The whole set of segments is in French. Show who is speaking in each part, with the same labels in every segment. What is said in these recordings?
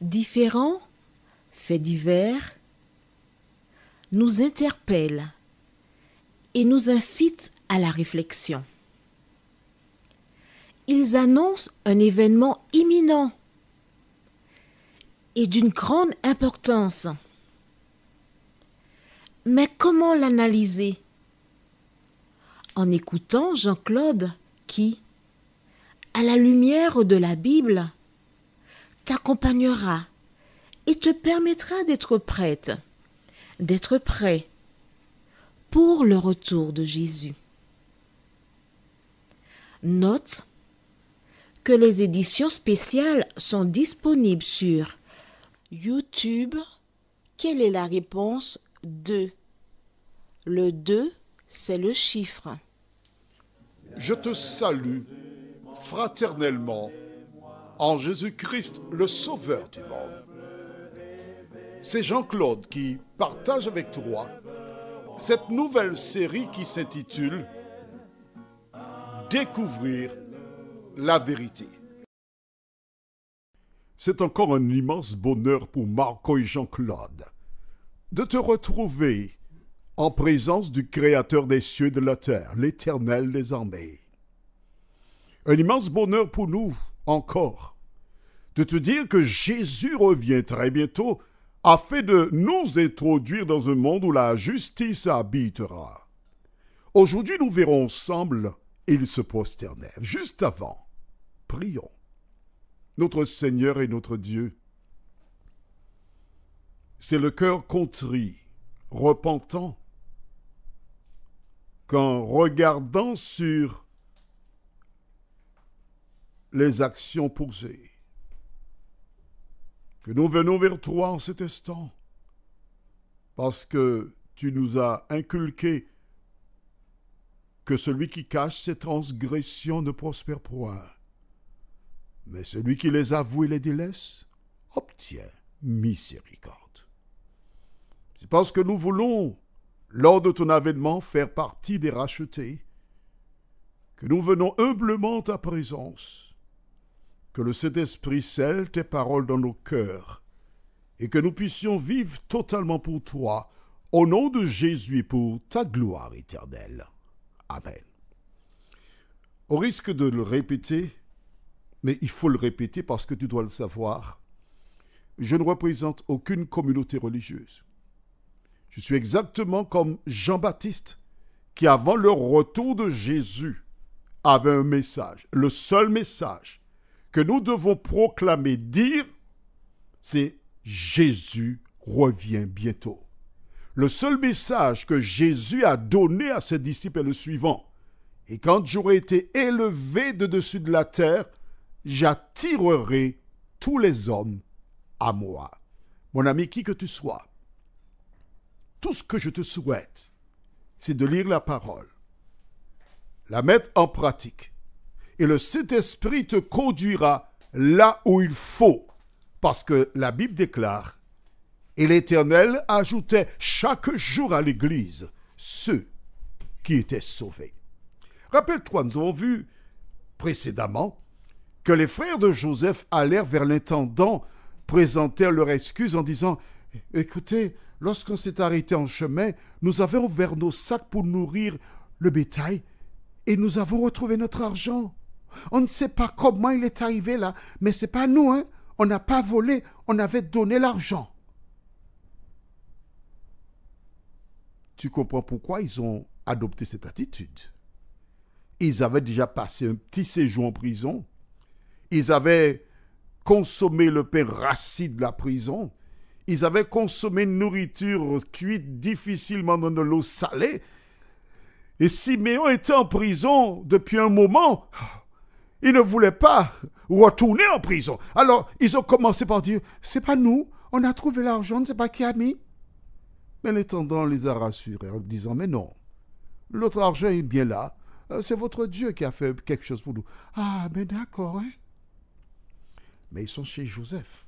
Speaker 1: Différents faits divers nous interpellent et nous incitent à la réflexion. Ils annoncent un événement imminent et d'une grande importance. Mais comment l'analyser? En écoutant Jean-Claude qui, à la lumière de la Bible, t'accompagnera et te permettra d'être prête, d'être prêt pour le retour de Jésus. Note que les éditions spéciales sont disponibles sur YouTube. Quelle est la réponse 2? Le 2, c'est le chiffre.
Speaker 2: Je te salue fraternellement en Jésus-Christ, le Sauveur du monde. C'est Jean-Claude qui partage avec toi cette nouvelle série qui s'intitule « Découvrir la vérité ». C'est encore un immense bonheur pour Marco et Jean-Claude de te retrouver en présence du Créateur des cieux et de la terre, l'Éternel des armées. Un immense bonheur pour nous encore de te dire que Jésus revient très bientôt afin de nous introduire dans un monde où la justice habitera. Aujourd'hui, nous verrons ensemble, ils se prosternèrent. Juste avant, prions. Notre Seigneur et notre Dieu, c'est le cœur contrit, repentant, qu'en regardant sur les actions posées, que nous venons vers toi en cet instant, parce que tu nous as inculqué que celui qui cache ses transgressions ne prospère point, mais celui qui les avoue et les délaisse obtient miséricorde. C'est parce que nous voulons, lors de ton avènement, faire partie des rachetés, que nous venons humblement à ta présence, que le Saint-Esprit scelle tes paroles dans nos cœurs et que nous puissions vivre totalement pour toi, au nom de Jésus et pour ta gloire éternelle. Amen. Au risque de le répéter, mais il faut le répéter parce que tu dois le savoir, je ne représente aucune communauté religieuse. Je suis exactement comme Jean-Baptiste qui, avant le retour de Jésus, avait un message, le seul message que nous devons proclamer, dire, c'est Jésus revient bientôt. Le seul message que Jésus a donné à ses disciples est le suivant. Et quand j'aurai été élevé de dessus de la terre, j'attirerai tous les hommes à moi. Mon ami, qui que tu sois, tout ce que je te souhaite, c'est de lire la parole, la mettre en pratique, et le Saint-Esprit te conduira là où il faut. Parce que la Bible déclare, et l'Éternel ajoutait chaque jour à l'Église ceux qui étaient sauvés. Rappelle-toi, nous avons vu précédemment que les frères de Joseph allèrent vers l'intendant, présentèrent leur excuse en disant « Écoutez, lorsqu'on s'est arrêté en chemin, nous avions ouvert nos sacs pour nourrir le bétail et nous avons retrouvé notre argent. On ne sait pas comment il est arrivé là, mais ce n'est pas nous, hein. On n'a pas volé, on avait donné l'argent. » Tu comprends pourquoi ils ont adopté cette attitude. Ils avaient déjà passé un petit séjour en prison. Ils avaient consommé le pain rassis de la prison. Ils avaient consommé une nourriture cuite difficilement dans de l'eau salée. Et Siméon était en prison depuis un moment. Il ne voulait pas retourner en prison. Alors, ils ont commencé par dire, c'est pas nous, on a trouvé l'argent, on ne sait pas qui a mis. Mais l'intendant les a rassurés en disant, mais non, l'autre argent est bien là, c'est votre Dieu qui a fait quelque chose pour nous. Ah, mais d'accord, hein? Mais ils sont chez Joseph.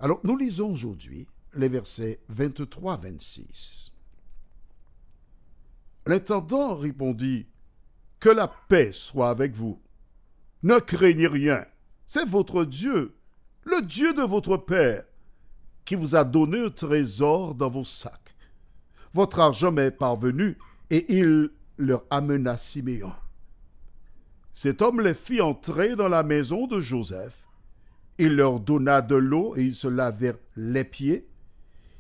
Speaker 2: Alors, nous lisons aujourd'hui les versets 23-26. L'intendant répondit, que la paix soit avec vous. Ne craignez rien, c'est votre Dieu, le Dieu de votre Père, qui vous a donné un trésor dans vos sacs. Votre argent m'est parvenu, et il leur amena Siméon. Cet homme les fit entrer dans la maison de Joseph. Il leur donna de l'eau et ils se lavèrent les pieds.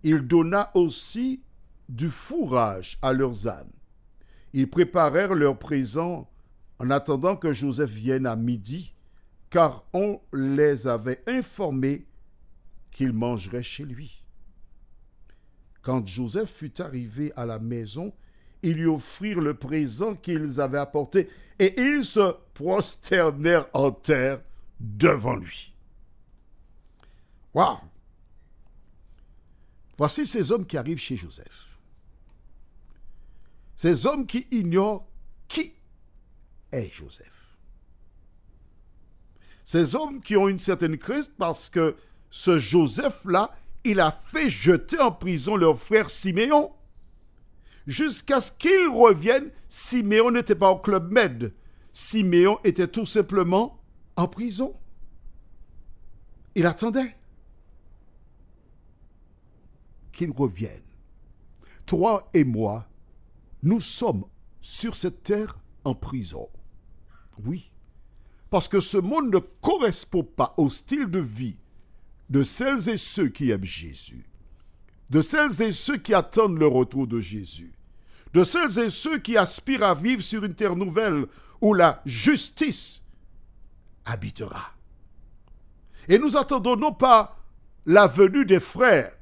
Speaker 2: Il donna aussi du fourrage à leurs ânes. Ils préparèrent leurs présents en attendant que Joseph vienne à midi, car on les avait informés qu'il mangerait chez lui. Quand Joseph fut arrivé à la maison, ils lui offrirent le présent qu'ils avaient apporté et ils se prosternèrent en terre devant lui. Waouh! Voici ces hommes qui arrivent chez Joseph. Ces hommes qui ignorent qui est Joseph. Ces hommes qui ont une certaine crainte parce que ce Joseph-là, il a fait jeter en prison leur frère Siméon. Jusqu'à ce qu'il revienne, Siméon n'était pas au Club Med. Siméon était tout simplement en prison. Il attendait qu'il revienne. Toi et moi, nous sommes sur cette terre en prison. Oui, parce que ce monde ne correspond pas au style de vie de celles et ceux qui aiment Jésus, de celles et ceux qui attendent le retour de Jésus, de celles et ceux qui aspirent à vivre sur une terre nouvelle où la justice habitera. Et nous attendons non pas la venue des frères,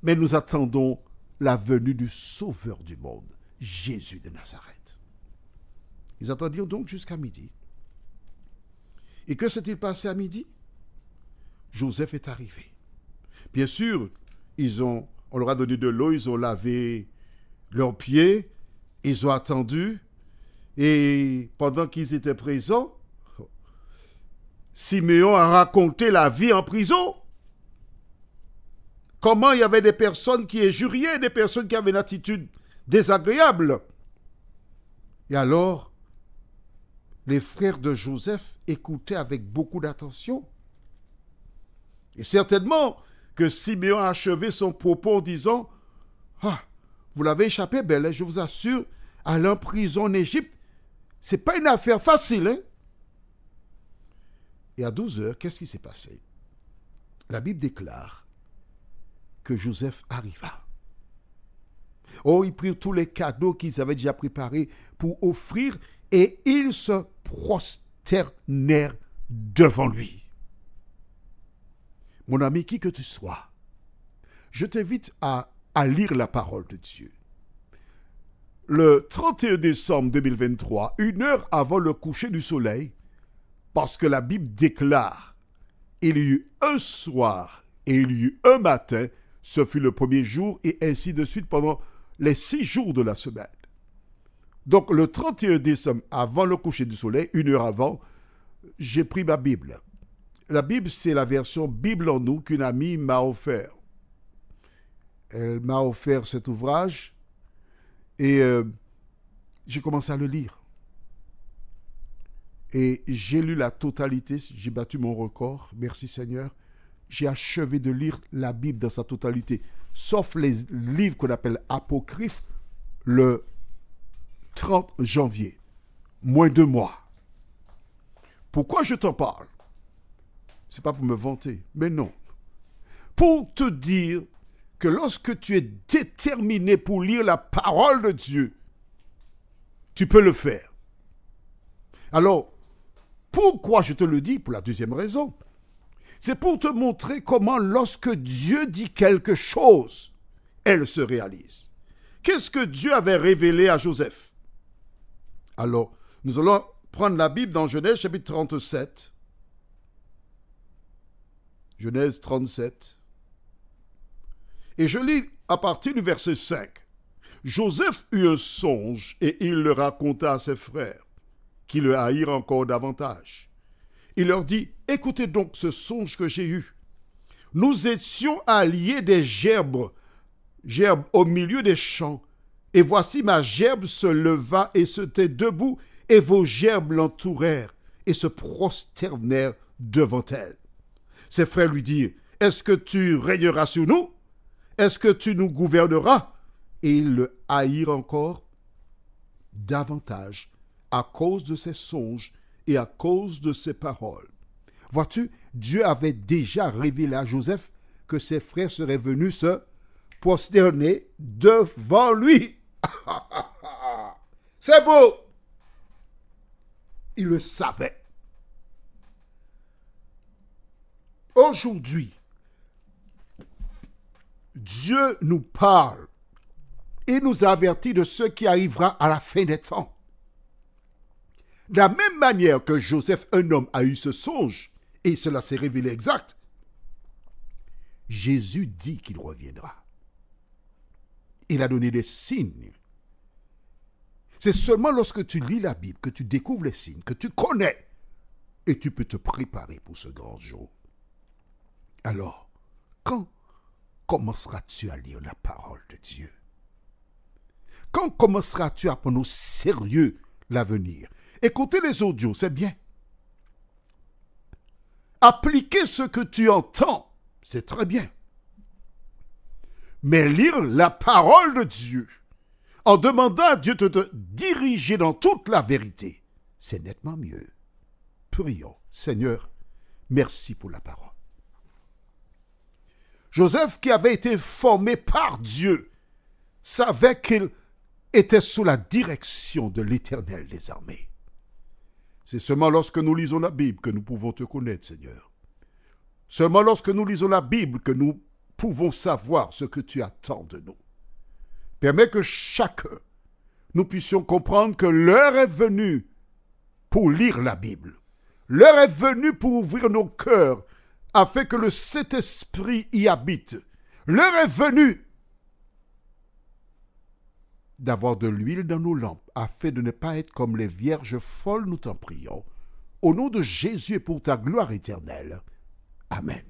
Speaker 2: mais nous attendons la venue du Sauveur du monde, Jésus de Nazareth. Ils attendirent donc jusqu'à midi. Et que s'est-il passé à midi? Joseph est arrivé. Bien sûr, on leur a donné de l'eau, ils ont lavé leurs pieds, ils ont attendu, et pendant qu'ils étaient présents, Siméon a raconté la vie en prison. Comment il y avait des personnes qui injuriaient, des personnes qui avaient une attitude désagréable. Et alors, les frères de Joseph écoutaient avec beaucoup d'attention. Et certainement que Siméon a achevé son propos en disant « Ah, vous l'avez échappé, belle, je vous assure, aller en prison en Égypte, c'est pas une affaire facile. Hein? » Et à 12 heures, qu'est-ce qui s'est passé? La Bible déclare que Joseph arriva. Oh, ils prirent tous les cadeaux qu'ils avaient déjà préparés pour offrir et ils se prosternèrent devant lui. Mon ami, qui que tu sois, je t'invite à lire la parole de Dieu. Le 31 décembre 2023, 1 heure avant le coucher du soleil, parce que la Bible déclare, il y eut un soir et il y eut un matin, ce fut le premier jour et ainsi de suite pendant les 6 jours de la semaine. Donc le 31 décembre, avant le coucher du soleil, 1 heure avant, j'ai pris ma Bible. La Bible, c'est la version Bible en nous qu'une amie m'a offert. Elle m'a offert cet ouvrage et j'ai commencé à le lire. Et j'ai lu la totalité, j'ai battu mon record, merci Seigneur. J'ai achevé de lire la Bible dans sa totalité, sauf les livres qu'on appelle apocryphes, le 30 janvier, moins de mois. Pourquoi je t'en parle? C'est pas pour me vanter, mais non. Pour te dire que lorsque tu es déterminé pour lire la parole de Dieu, tu peux le faire. Alors, pourquoi je te le dis? Pour la deuxième raison. C'est pour te montrer comment lorsque Dieu dit quelque chose, elle se réalise. Qu'est-ce que Dieu avait révélé à Joseph? Alors, nous allons prendre la Bible dans Genèse chapitre 37. Genèse 37. Et je lis à partir du verset 5. Joseph eut un songe et il le raconta à ses frères, qui le haïrent encore davantage. Il leur dit, écoutez donc ce songe que j'ai eu. Nous étions alliés des gerbes au milieu des champs, et voici ma gerbe se leva et se tint debout, et vos gerbes l'entourèrent et se prosternèrent devant elle. Ses frères lui dirent, est-ce que tu régneras sur nous? Est-ce que tu nous gouverneras? Et ils le haïrent encore davantage à cause de ses songes et à cause de ses paroles. Vois-tu, Dieu avait déjà révélé à Joseph que ses frères seraient venus se prosterner devant lui. C'est beau! Il le savait. Aujourd'hui, Dieu nous parle et nous avertit de ce qui arrivera à la fin des temps. De la même manière que Joseph, un homme, a eu ce songe, et cela s'est révélé exact, Jésus dit qu'il reviendra. Il a donné des signes. C'est seulement lorsque tu lis la Bible que tu découvres les signes, que tu connais, et tu peux te préparer pour ce grand jour. Alors, quand commenceras-tu à lire la parole de Dieu? Quand commenceras-tu à prendre au sérieux l'avenir? Écouter les audios, c'est bien. Appliquer ce que tu entends, c'est très bien. Mais lire la parole de Dieu, en demandant à Dieu de te diriger dans toute la vérité, c'est nettement mieux. Prions. Seigneur, merci pour la parole. Joseph, qui avait été formé par Dieu, savait qu'il était sous la direction de l'Éternel des armées. C'est seulement lorsque nous lisons la Bible que nous pouvons te connaître, Seigneur. Seulement lorsque nous lisons la Bible que nous pouvons savoir ce que tu attends de nous. Permets que chacun, nous puissions comprendre que l'heure est venue pour lire la Bible. L'heure est venue pour ouvrir nos cœurs afin que le Saint-Esprit y habite. L'heure est venue d'avoir de l'huile dans nos lampes, afin de ne pas être comme les vierges folles, nous t'en prions. Au nom de Jésus et pour ta gloire éternelle. Amen.